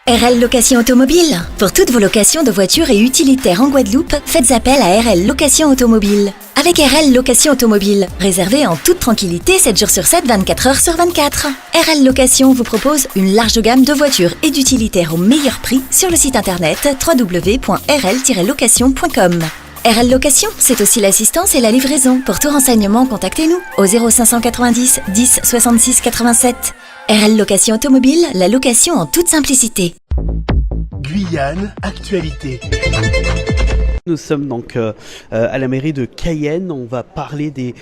RL Location Automobile. Pour toutes vos locations de voitures et utilitaires en Guadeloupe, faites appel à RL Location Automobile. Avec RL Location Automobile, réservez en toute tranquillité 7 jours sur 7, 24 heures sur 24. RL Location vous propose une large gamme de voitures et d'utilitaires au meilleur prix sur le site internet www.rl-location.com. RL Location, c'est aussi l'assistance et la livraison. Pour tout renseignement, contactez-nous au 0590 10 66 87. RL Location Automobile, la location en toute simplicité. Guyane, actualité. Nous sommes donc à la mairie de Cayenne. On va parler de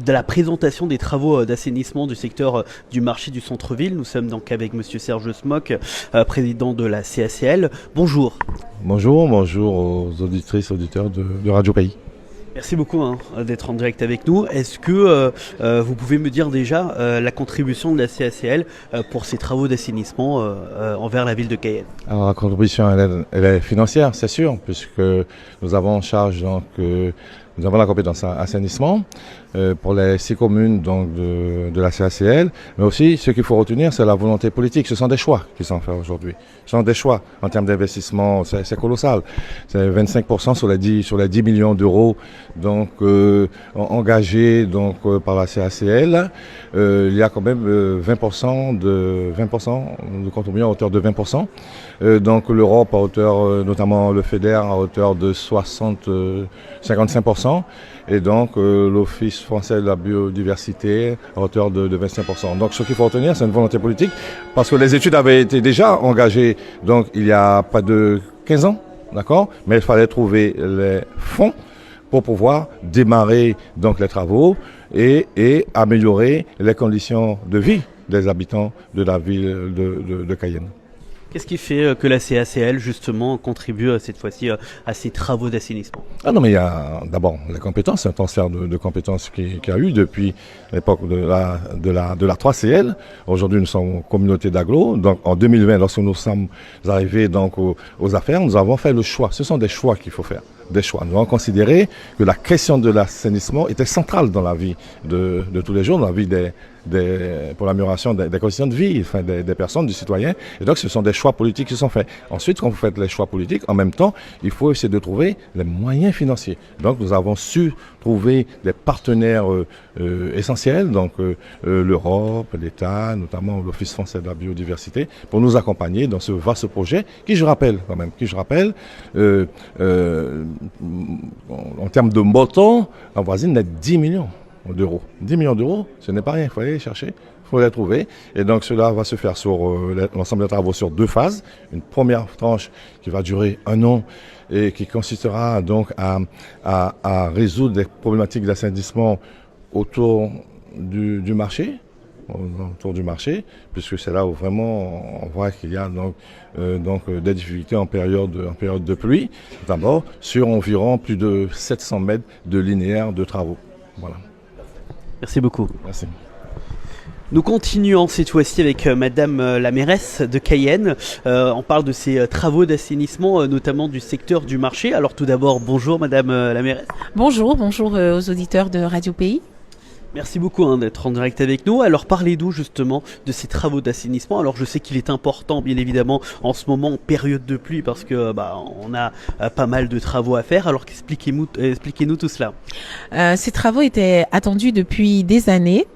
la présentation des travaux d'assainissement du secteur du marché du centre-ville. Nous sommes donc avec monsieur Serge Smock, président de la CACL. Bonjour. Bonjour aux auditrices et auditeurs de Radio Pays. Merci beaucoup d'être en direct avec nous. Est-ce que vous pouvez me dire déjà la contribution de la CACL pour ces travaux d'assainissement envers la ville de Cayenne? Alors la contribution elle est financière, c'est sûr, puisque nous avons en charge nous avons la compétence assainissement pour les 6 communes donc de la CACL, mais aussi ce qu'il faut retenir, c'est la volonté politique. Ce sont des choix qui sont faits aujourd'hui. Ce sont des choix en termes d'investissement, c'est colossal. C'est 25% sur les 10 millions d'euros donc engagés donc par la CACL. Il y a quand même 20% de contributions à hauteur de 20%. Donc l'Europe à hauteur, notamment le FEDER à hauteur de 55%. Et donc l'Office français de la biodiversité à hauteur de 25%. Donc ce qu'il faut retenir, c'est une volonté politique, parce que les études avaient été déjà engagées donc il y a pas de 15 ans, d'accord, mais il fallait trouver les fonds pour pouvoir démarrer donc les travaux et améliorer les conditions de vie des habitants de la ville de Cayenne. Qu'est-ce qui fait que la CACL, justement, contribue cette fois-ci à ces travaux d'assainissement? Ah non, mais il y a d'abord les compétences, un transfert de compétences qu'il y a eu depuis l'époque de la 3CL. Aujourd'hui, nous sommes communauté d'agglo. Donc, en 2020, lorsque nous sommes arrivés donc aux affaires, nous avons fait le choix. Ce sont des choix qu'il faut faire. Des choix. Nous avons considéré que la question de l'assainissement était centrale dans la vie de tous les jours, dans la vie pour l'amélioration des conditions de vie, enfin des personnes, des citoyens. Et donc, ce sont des choix politiques qui sont faits. Ensuite, quand vous faites les choix politiques, en même temps, il faut essayer de trouver les moyens financiers. Donc, nous avons su trouver des partenaires essentiels, donc l'Europe, l'État, notamment l'Office français de la biodiversité, pour nous accompagner dans ce vaste projet qui, je rappelle, en termes de montant, avoisine les 10 millions d'euros. 10 millions d'euros, ce n'est pas rien, il faut aller les chercher, il faut les trouver. Et donc cela va se faire sur l'ensemble des travaux sur 2 phases. Une première tranche qui va durer 1 an et qui consistera donc à résoudre des problématiques d'assainissement autour du marché. Puisque c'est là où vraiment on voit qu'il y a donc des difficultés en période de pluie, d'abord sur environ plus de 700 mètres de linéaire de travaux. Voilà. Merci beaucoup. Merci. Nous continuons cette fois-ci avec madame la mairesse de Cayenne. On parle de ces travaux d'assainissement, notamment du secteur du marché. Alors tout d'abord, bonjour madame la mairesse. Bonjour aux auditeurs de Radio Pays. Merci beaucoup d'être en direct avec nous. Alors parlez-nous justement de ces travaux d'assainissement. Alors je sais qu'il est important bien évidemment en ce moment en période de pluie parce que on a pas mal de travaux à faire. Alors expliquez-nous tout cela. Ces travaux étaient attendus depuis des années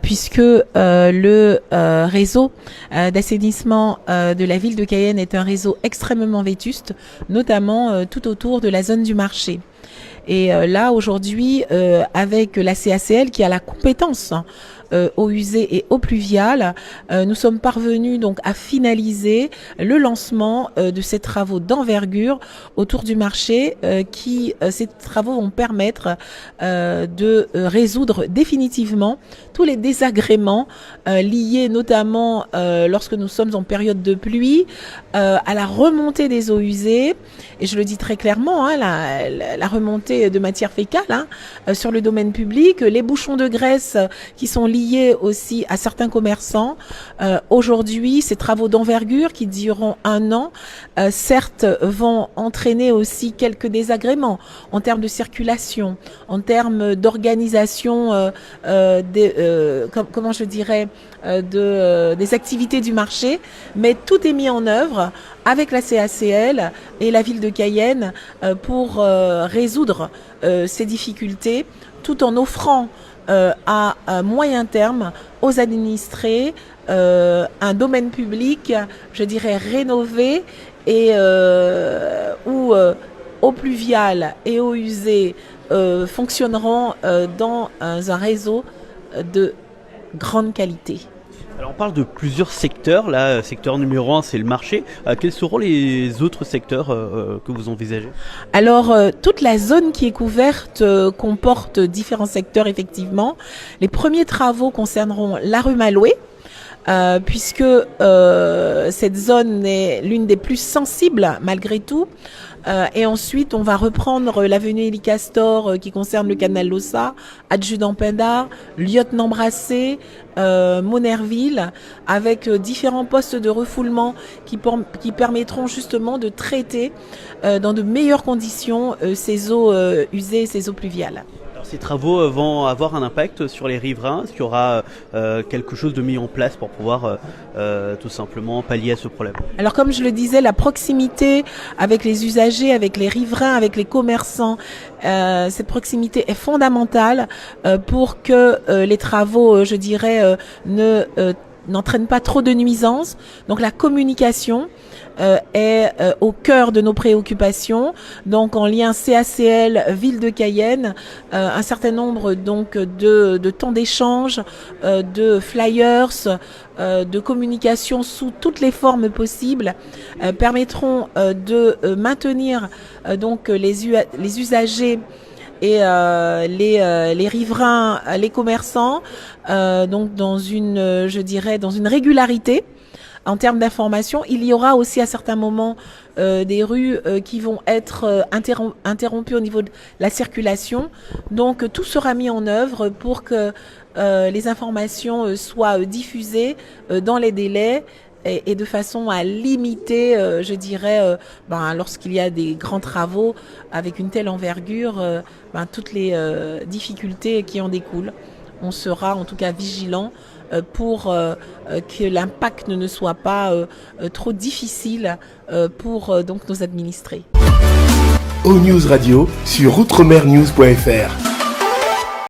puisque le réseau d'assainissement de la ville de Cayenne est un réseau extrêmement vétuste, notamment tout autour de la zone du marché. Et là, aujourd'hui, avec la CACL qui a la compétence eaux usées et eaux pluviales, nous sommes parvenus donc à finaliser le lancement de ces travaux d'envergure autour du marché ces travaux vont permettre de résoudre définitivement tous les désagréments liés notamment lorsque nous sommes en période de pluie à la remontée des eaux usées, et je le dis très clairement, la remontée de matière fécale sur le domaine public, les bouchons de graisse qui sont liés conseiller aussi à certains commerçants. Aujourd'hui, ces travaux d'envergure qui dureront 1 an, certes, vont entraîner aussi quelques désagréments en termes de circulation, en termes d'organisation des activités du marché, mais tout est mis en œuvre avec la CACL et la ville de Cayenne pour résoudre ces difficultés, tout en offrant à moyen terme aux administrés un domaine public, je dirais, rénové et où eau pluviale et eau usée fonctionneront dans un réseau de grande qualité. Alors on parle de plusieurs secteurs, là, secteur numéro 1 c'est le marché. Quels seront les autres secteurs que vous envisagez? Alors toute la zone qui est couverte comporte différents secteurs effectivement. Les premiers travaux concerneront la rue Malouet. Puisque cette zone est l'une des plus sensibles malgré tout. Et ensuite, on va reprendre l'avenue Élie Castor qui concerne le canal Lossa, Adjudant Pindar, Lieutenant Brassé, Monerville, avec différents postes de refoulement qui permettront justement de traiter dans de meilleures conditions ces eaux usées et ces eaux pluviales. Alors, ces travaux vont avoir un impact sur les riverains. Est-ce qu'il y aura quelque chose de mis en place pour pouvoir tout simplement pallier à ce problème? Alors comme je le disais, la proximité avec les usagers, avec les riverains, avec les commerçants, cette proximité est fondamentale pour que les travaux, je dirais, n'entraînent pas trop de nuisances. Donc la communication est au cœur de nos préoccupations. Donc en lien CACL, Ville de Cayenne, un certain nombre donc de temps d'échange, de flyers, de communication sous toutes les formes possibles permettront de maintenir donc les usagers et les riverains, les commerçants, donc dans une, je dirais, dans une régularité. En termes d'information, il y aura aussi à certains moments des rues qui vont être interrompues au niveau de la circulation. Donc tout sera mis en œuvre pour que les informations soient diffusées dans les délais et de façon à limiter, je dirais, lorsqu'il y a des grands travaux avec une telle envergure, toutes les difficultés qui en découlent. On sera en tout cas vigilant pour que l'impact ne soit pas trop difficile pour donc nos administrés. O News Radio sur outremernews.fr.